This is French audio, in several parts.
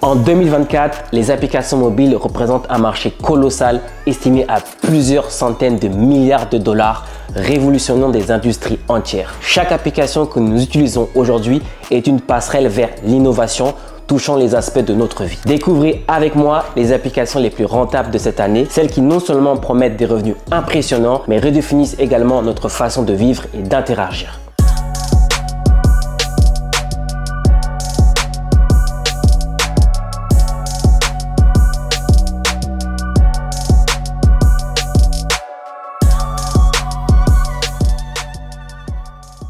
En 2024, les applications mobiles représentent un marché colossal estimé à plusieurs centaines de milliards de dollars, révolutionnant des industries entières. Chaque application que nous utilisons aujourd'hui est une passerelle vers l'innovation, touchant les aspects de notre vie. Découvrez avec moi les applications les plus rentables de cette année, celles qui non seulement promettent des revenus impressionnants, mais redéfinissent également notre façon de vivre et d'interagir.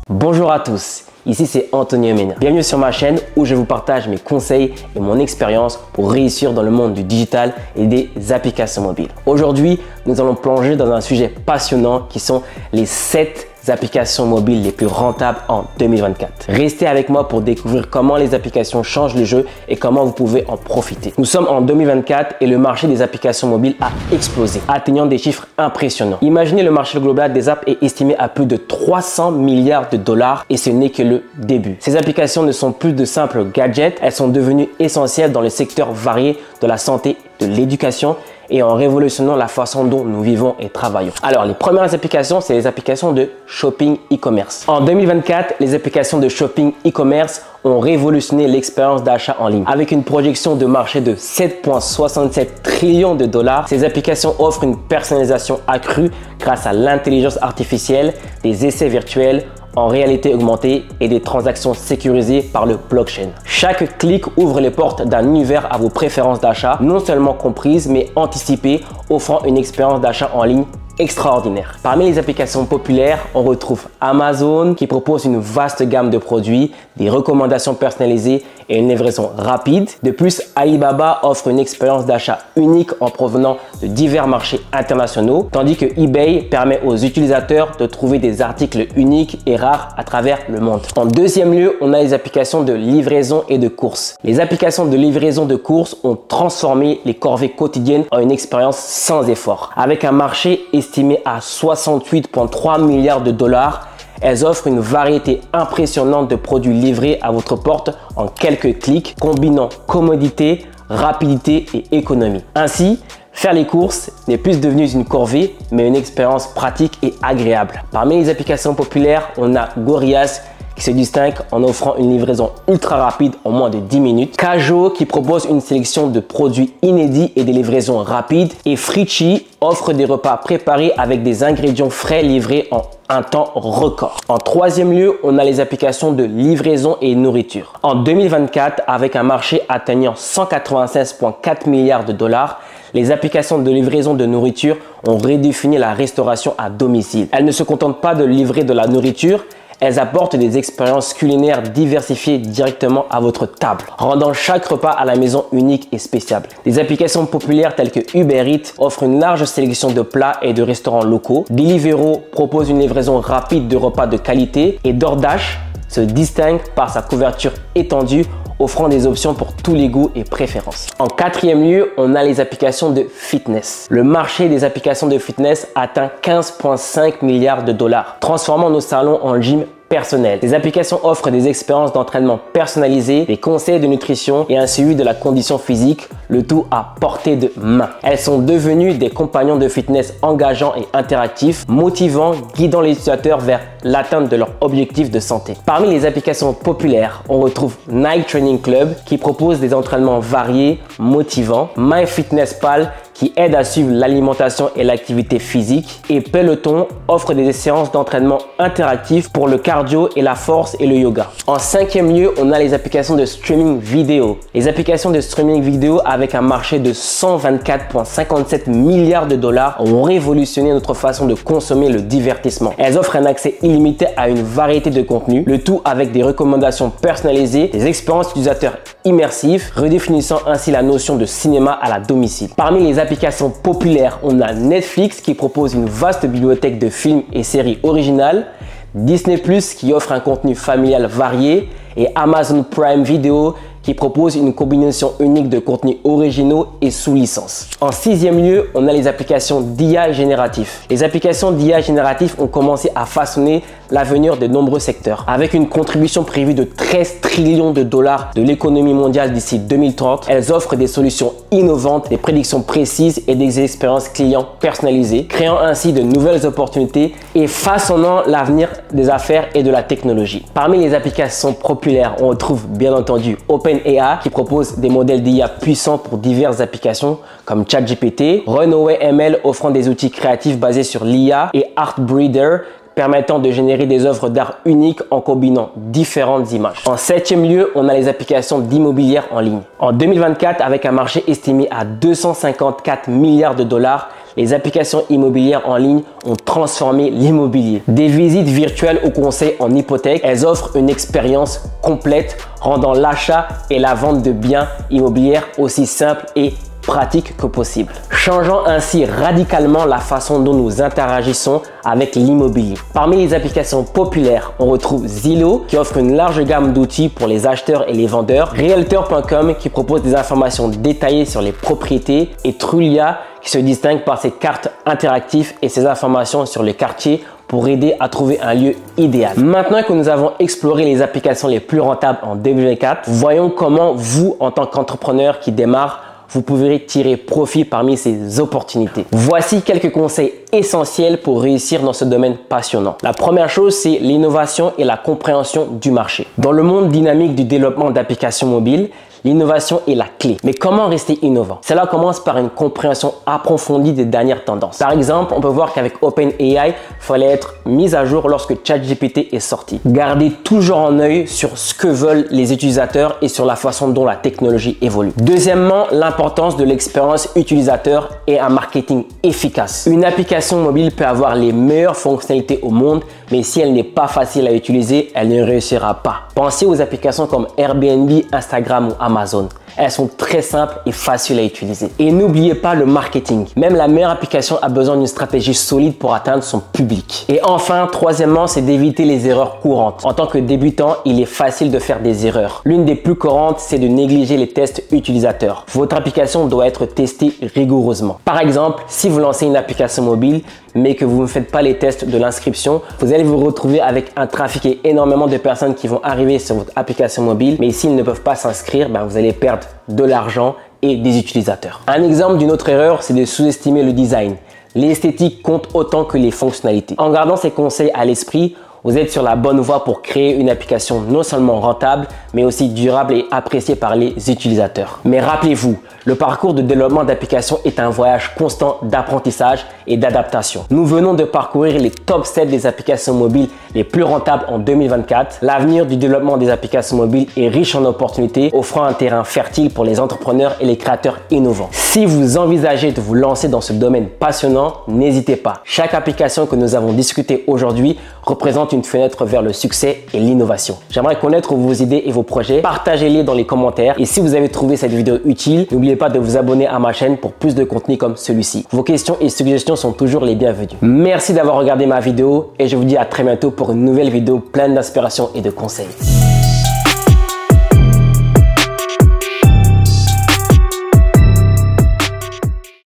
Bonjour à tous, ici c'est Antonio Mena. Bienvenue sur ma chaîne où je vous partage mes conseils et mon expérience pour réussir dans le monde du digital et des applications mobiles. Aujourd'hui, nous allons plonger dans un sujet passionnant qui sont les 7 applications mobiles les plus rentables en 2024. Restez avec moi pour découvrir comment les applications changent le jeu et comment vous pouvez en profiter. Nous sommes en 2024 et le marché des applications mobiles a explosé, atteignant des chiffres impressionnants. Imaginez, le marché global des apps est estimé à plus de 300 milliards de dollars et ce n'est que le début. Ces applications ne sont plus de simples gadgets, elles sont devenues essentielles dans les secteurs variés de la santé, de l'éducation et en révolutionnant la façon dont nous vivons et travaillons. Alors, les premières applications, c'est les applications de shopping e-commerce. En 2024, les applications de shopping e-commerce ont révolutionné l'expérience d'achat en ligne. Avec une projection de marché de 7,67 trillions de dollars, ces applications offrent une personnalisation accrue grâce à l'intelligence artificielle, des essais virtuels en réalité augmentée et des transactions sécurisées par le blockchain. Chaque clic ouvre les portes d'un univers à vos préférences d'achat, non seulement comprises mais anticipées, offrant une expérience d'achat en ligne extraordinaire. Parmi les applications populaires, on retrouve Amazon qui propose une vaste gamme de produits, des recommandations personnalisées et une livraison rapide. De plus, Alibaba offre une expérience d'achat unique en provenant de divers marchés internationaux, tandis que eBay permet aux utilisateurs de trouver des articles uniques et rares à travers le monde. En deuxième lieu, on a les applications de livraison et de courses. Les applications de livraison de courses ont transformé les corvées quotidiennes en une expérience sans effort. Avec un marché estimé à 68,3 milliards de dollars, elles offrent une variété impressionnante de produits livrés à votre porte en quelques clics, combinant commodité, rapidité et économie. Ainsi, faire les courses n'est plus devenu une corvée, mais une expérience pratique et agréable. Parmi les applications populaires, on a Gorillaz qui se distingue en offrant une livraison ultra rapide en moins de 10 minutes. Kajo qui propose une sélection de produits inédits et des livraisons rapides. Et Frichi offre des repas préparés avec des ingrédients frais livrés en un temps record. En troisième lieu, on a les applications de livraison et nourriture. En 2024, avec un marché atteignant 196,4 milliards de dollars, les applications de livraison de nourriture ont redéfini la restauration à domicile. Elles ne se contentent pas de livrer de la nourriture, elles apportent des expériences culinaires diversifiées directement à votre table, rendant chaque repas à la maison unique et spécial. Des applications populaires telles que Uber Eats offrent une large sélection de plats et de restaurants locaux. Deliveroo propose une livraison rapide de repas de qualité et DoorDash se distingue par sa couverture étendue, offrant des options pour tous les goûts et préférences. En quatrième lieu, on a les applications de fitness. Le marché des applications de fitness atteint 15,5 milliards de dollars, transformant nos salons en gym personnel. Les applications offrent des expériences d'entraînement personnalisées, des conseils de nutrition et un suivi de la condition physique, le tout à portée de main. Elles sont devenues des compagnons de fitness engageants et interactifs, motivant, guidant les utilisateurs vers l'atteinte de leurs objectifs de santé. Parmi les applications populaires, on retrouve Nike Training Club qui propose des entraînements variés, motivants, MyFitnessPal qui aide à suivre l'alimentation et l'activité physique, et Peloton offre des séances d'entraînement interactifs pour le cardio et la force et le yoga. En cinquième lieu, on a les applications de streaming vidéo. Les applications de streaming vidéo avec un marché de 124,57 milliards de dollars ont révolutionné notre façon de consommer le divertissement. Elles offrent un accès illimité à une variété de contenus, le tout avec des recommandations personnalisées, des expériences utilisateurs immersives, redéfinissant ainsi la notion de cinéma à la domicile. Parmi les applications populaires, on a Netflix qui propose une vaste bibliothèque de films et séries originales, Disney+ qui offre un contenu familial varié et Amazon Prime Video qui propose une combinaison unique de contenus originaux et sous licence. En sixième lieu, on a les applications d'IA génératif. Les applications d'IA génératif ont commencé à façonner l'avenir de nombreux secteurs. Avec une contribution prévue de 13 trillions de dollars de l'économie mondiale d'ici 2030, elles offrent des solutions innovantes, des prédictions précises et des expériences clients personnalisées, créant ainsi de nouvelles opportunités et façonnant l'avenir des affaires et de la technologie. Parmi les applications populaires, on retrouve bien entendu OpenAI qui propose des modèles d'IA puissants pour diverses applications comme ChatGPT, Runway ML offrant des outils créatifs basés sur l'IA et Artbreeder permettant de générer des œuvres d'art uniques en combinant différentes images. En septième lieu, on a les applications d'immobilier en ligne. En 2024, avec un marché estimé à 254 milliards de dollars, les applications immobilières en ligne ont transformé l'immobilier. Des visites virtuelles au conseil en hypothèque, elles offrent une expérience complète, rendant l'achat et la vente de biens immobiliers aussi simple et pratique que possible, changeant ainsi radicalement la façon dont nous interagissons avec l'immobilier. Parmi les applications populaires, on retrouve Zillow qui offre une large gamme d'outils pour les acheteurs et les vendeurs, Realtor.com qui propose des informations détaillées sur les propriétés et Trulia qui se distingue par ses cartes interactives et ses informations sur le quartier pour aider à trouver un lieu idéal. Maintenant que nous avons exploré les applications les plus rentables en 2024, voyons comment vous, en tant qu'entrepreneur qui démarre, vous pourrez tirer profit parmi ces opportunités. Voici quelques conseils essentiels pour réussir dans ce domaine passionnant. La première chose, c'est l'innovation et la compréhension du marché. Dans le monde dynamique du développement d'applications mobiles, l'innovation est la clé. Mais comment rester innovant? Cela commence par une compréhension approfondie des dernières tendances. Par exemple, on peut voir qu'avec OpenAI, il fallait être mis à jour lorsque ChatGPT est sorti. Gardez toujours un œil sur ce que veulent les utilisateurs et sur la façon dont la technologie évolue. Deuxièmement, l'importance de l'expérience utilisateur et un marketing efficace. Une application mobile peut avoir les meilleures fonctionnalités au monde, mais si elle n'est pas facile à utiliser, elle ne réussira pas. Pensez aux applications comme Airbnb, Instagram ou Amazon. Elles sont très simples et faciles à utiliser. Et n'oubliez pas le marketing. Même la meilleure application a besoin d'une stratégie solide pour atteindre son public. Et enfin, troisièmement, c'est d'éviter les erreurs courantes. En tant que débutant, il est facile de faire des erreurs. L'une des plus courantes, c'est de négliger les tests utilisateurs. Votre application doit être testée rigoureusement. Par exemple, si vous lancez une application mobile, mais que vous ne faites pas les tests de l'inscription, vous allez vous retrouver avec un trafic et énormément de personnes qui vont arriver sur votre application mobile, mais s'ils ne peuvent pas s'inscrire, vous allez perdre de l'argent et des utilisateurs. Un exemple d'une autre erreur, c'est de sous-estimer le design. L'esthétique compte autant que les fonctionnalités. En gardant ces conseils à l'esprit, vous êtes sur la bonne voie pour créer une application non seulement rentable, mais aussi durable et appréciée par les utilisateurs. Mais rappelez-vous, le parcours de développement d'applications est un voyage constant d'apprentissage et d'adaptation. Nous venons de parcourir les top 7 des applications mobiles les plus rentables en 2024. L'avenir du développement des applications mobiles est riche en opportunités, offrant un terrain fertile pour les entrepreneurs et les créateurs innovants. Si vous envisagez de vous lancer dans ce domaine passionnant, n'hésitez pas. Chaque application que nous avons discutée aujourd'hui représente une fenêtre vers le succès et l'innovation. J'aimerais connaître vos idées et vos projets. Partagez-les dans les commentaires. Et si vous avez trouvé cette vidéo utile, n'oubliez pas de vous abonner à ma chaîne pour plus de contenu comme celui-ci. Vos questions et suggestions sont toujours les bienvenues. Merci d'avoir regardé ma vidéo et je vous dis à très bientôt pour une nouvelle vidéo pleine d'inspiration et de conseils.